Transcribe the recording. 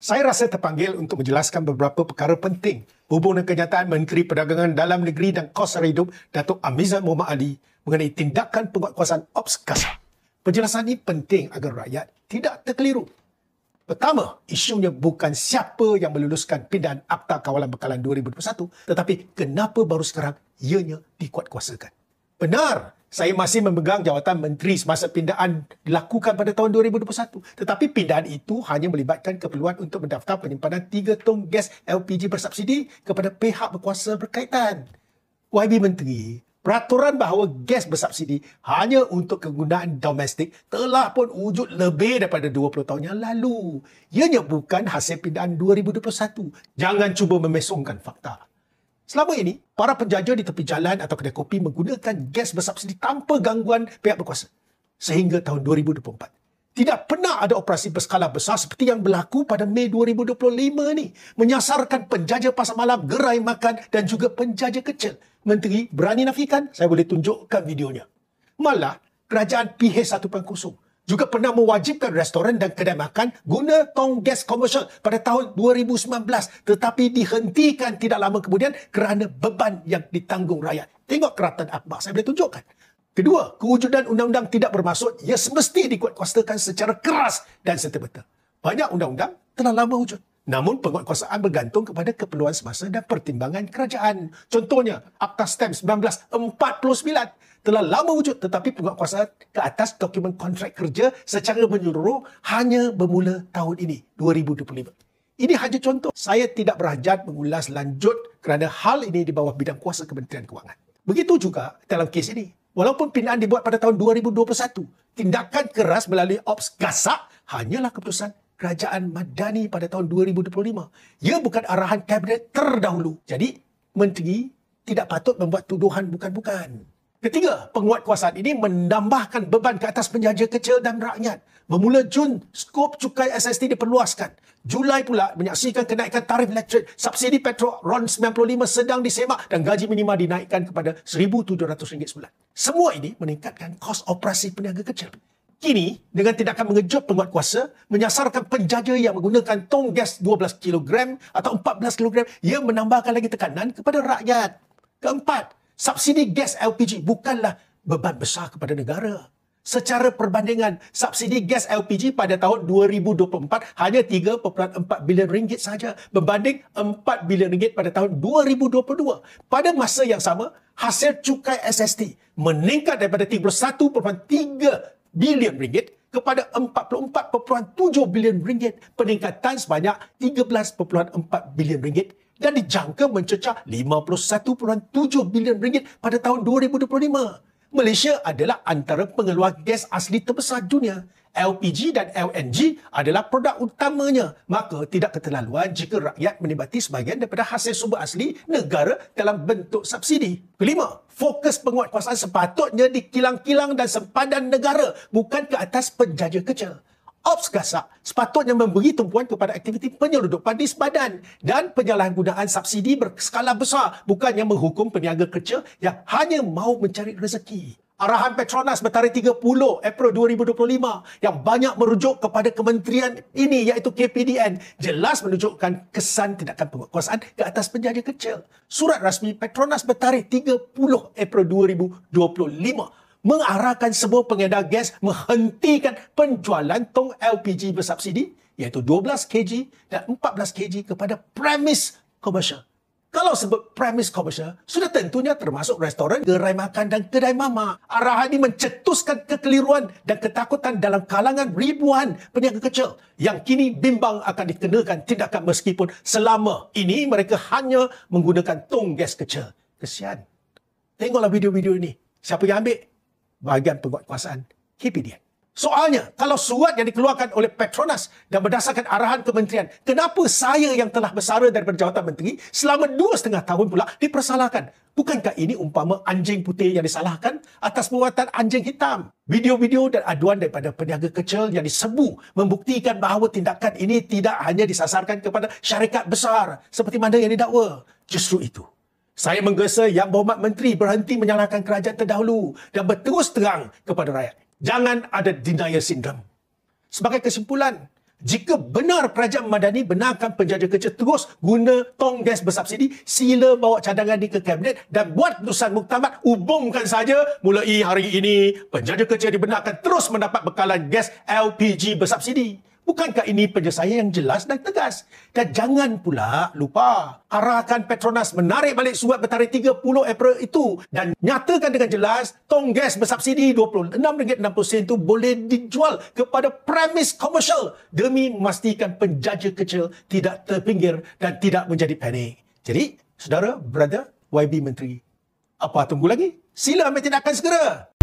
Saya rasa terpanggil untuk menjelaskan beberapa perkara penting berhubung dengan kenyataan Menteri Perdagangan Dalam Negeri dan Kos Sara Hidup Datuk Amizan Mohamad Ali mengenai tindakan penguatkuasaan Ops Kasar. Penjelasan ini penting agar rakyat tidak terkeliru. Pertama, isunya bukan siapa yang meluluskan pindahan Akta Kawalan Bekalan 2021, tetapi kenapa baru sekarang ianya dikuatkuasakan. Benar, saya masih memegang jawatan menteri semasa pindahan dilakukan pada tahun 2021. Tetapi pindahan itu hanya melibatkan keperluan untuk mendaftar penyimpanan 3 tong gas LPG bersubsidi kepada pihak berkuasa berkaitan. YB Menteri, peraturan bahawa gas bersubsidi hanya untuk kegunaan domestik telah pun wujud lebih daripada 20 tahun yang lalu. Ianya bukan hasil pindahan 2021. Jangan cuba memesongkan fakta. Selama ini, para penjaja di tepi jalan atau kedai kopi menggunakan gas bersubsidi tanpa gangguan pihak berkuasa. Sehingga tahun 2024. Tidak pernah ada operasi berskala besar seperti yang berlaku pada Mei 2025 ni. Menyasarkan penjaja pasar malam, gerai makan dan juga penjaja kecil. Menteri berani nafikan? Saya boleh tunjukkan videonya. Malah, kerajaan PH1.0 juga pernah mewajibkan restoran dan kedai makan guna tong gas komersial pada tahun 2019 tetapi dihentikan tidak lama kemudian kerana beban yang ditanggung rakyat. Tengok keratan akhbar, saya boleh tunjukkan. Kedua, kewujudan undang-undang tidak bermaksud ia semesti dikuatkuasakan secara keras dan serta-merta. Banyak undang-undang telah lama wujud. Namun penguatkuasaan bergantung kepada keperluan semasa dan pertimbangan kerajaan. Contohnya, Akta Stamp 1949 telah lama wujud tetapi penguatkuasaan ke atas dokumen kontrak kerja secara menyeluruh hanya bermula tahun ini, 2025. Ini hanya contoh. Saya tidak berhajat mengulas lanjut kerana hal ini di bawah bidang kuasa Kementerian Kewangan. Begitu juga dalam kes ini. Walaupun pindahan dibuat pada tahun 2021, tindakan keras melalui Ops Gasak hanyalah keputusan Kerajaan Madani pada tahun 2025. Ia bukan arahan kabinet terdahulu. Jadi, Menteri tidak patut membuat tuduhan bukan-bukan. Ketiga, penguatkuasaan ini menambahkan beban ke atas penjaja kecil dan rakyat. Bermula Jun, skop cukai SST diperluaskan. Julai pula menyaksikan kenaikan tarif elektrik, subsidi petrol RON 95 sedang disemak dan gaji minima dinaikkan kepada RM1,700 sebulan. Semua ini meningkatkan kos operasi peniaga kecil. Kini, dengan tindakan mengejut penguatkuasa, menyasarkan penjaja yang menggunakan tong gas 12 kg atau 14 kg, ia menambahkan lagi tekanan kepada rakyat. Keempat, subsidi gas LPG bukanlah beban besar kepada negara. Secara perbandingan, subsidi gas LPG pada tahun 2024 hanya RM3.4 bilion sahaja berbanding RM4 bilion pada tahun 2022. Pada masa yang sama, hasil cukai SST meningkat daripada RM31.3 bilion kepada RM44.7 bilion, peningkatan sebanyak RM13.4 bilion dan dijangka mencecah RM51.7 bilion pada tahun 2025. Malaysia adalah antara pengeluar gas asli terbesar dunia. LPG dan LNG adalah produk utamanya. Maka tidak keterlaluan jika rakyat menikmati sebahagian daripada hasil sumber asli negara dalam bentuk subsidi. Kelima, fokus penguatkuasaan sepatutnya di kilang-kilang dan sempadan negara, bukan ke atas penjaja kecil. Ops Gasak sepatutnya memberi tumpuan kepada aktiviti penyeludupan di sempadan dan penyalahgunaan subsidi berskala besar, bukannya menghukum peniaga kecil yang hanya mahu mencari rezeki. Arahan Petronas bertarikh 30 April 2025 yang banyak merujuk kepada kementerian ini iaitu KPDN jelas menunjukkan kesan tindakan penguatkuasaan ke atas penjaja kecil. Surat rasmi Petronas bertarikh 30 April 2025 mengarahkan semua pengedar gas menghentikan penjualan tong LPG bersubsidi iaitu 12 kg dan 14 kg kepada premis komersial. Kalau sebut premis komersial, sudah tentunya termasuk restoran, gerai makan dan kedai mamak. Arahan ini mencetuskan kekeliruan dan ketakutan dalam kalangan ribuan peniaga kecil yang kini bimbang akan dikenakan tindakan meskipun selama ini mereka hanya menggunakan tong gas kecil. Kesian. Tengoklah video-video ini. Siapa yang ambil? Bahagian penguatkuasaan KPDN. Soalnya, kalau surat yang dikeluarkan oleh Petronas dan berdasarkan arahan kementerian, kenapa saya yang telah bersara daripada jawatan menteri selama 2,5 tahun pula dipersalahkan? Bukankah ini umpama anjing putih yang disalahkan atas perbuatan anjing hitam? Video-video dan aduan daripada peniaga kecil yang disebu membuktikan bahawa tindakan ini tidak hanya disasarkan kepada syarikat besar seperti mana yang didakwa. Justru itu, saya menggesa Yang Berhormat Menteri berhenti menyalahkan kerajaan terdahulu dan berterus terang kepada rakyat. Jangan ada denial syndrome. Sebagai kesimpulan, Jika benar kerajaan Madani benarkan penjaja kecil terus guna tong gas bersubsidi, sila bawa cadangan ini ke kabinet dan buat keputusan muktamad, umumkan saja mulai hari ini penjaja kecil dibenarkan terus mendapat bekalan gas LPG bersubsidi. Bukankah ini penyelesaian yang jelas dan tegas? Dan jangan pula lupa arahkan Petronas menarik balik surat bertarikh 30 April itu dan nyatakan dengan jelas tong gas bersubsidi RM26.60 itu boleh dijual kepada premis komersial demi memastikan penjaja kecil tidak terpinggir dan tidak menjadi panik. Jadi, saudara, brother, YB Menteri, apa tunggu lagi? Sila ambil tindakan segera.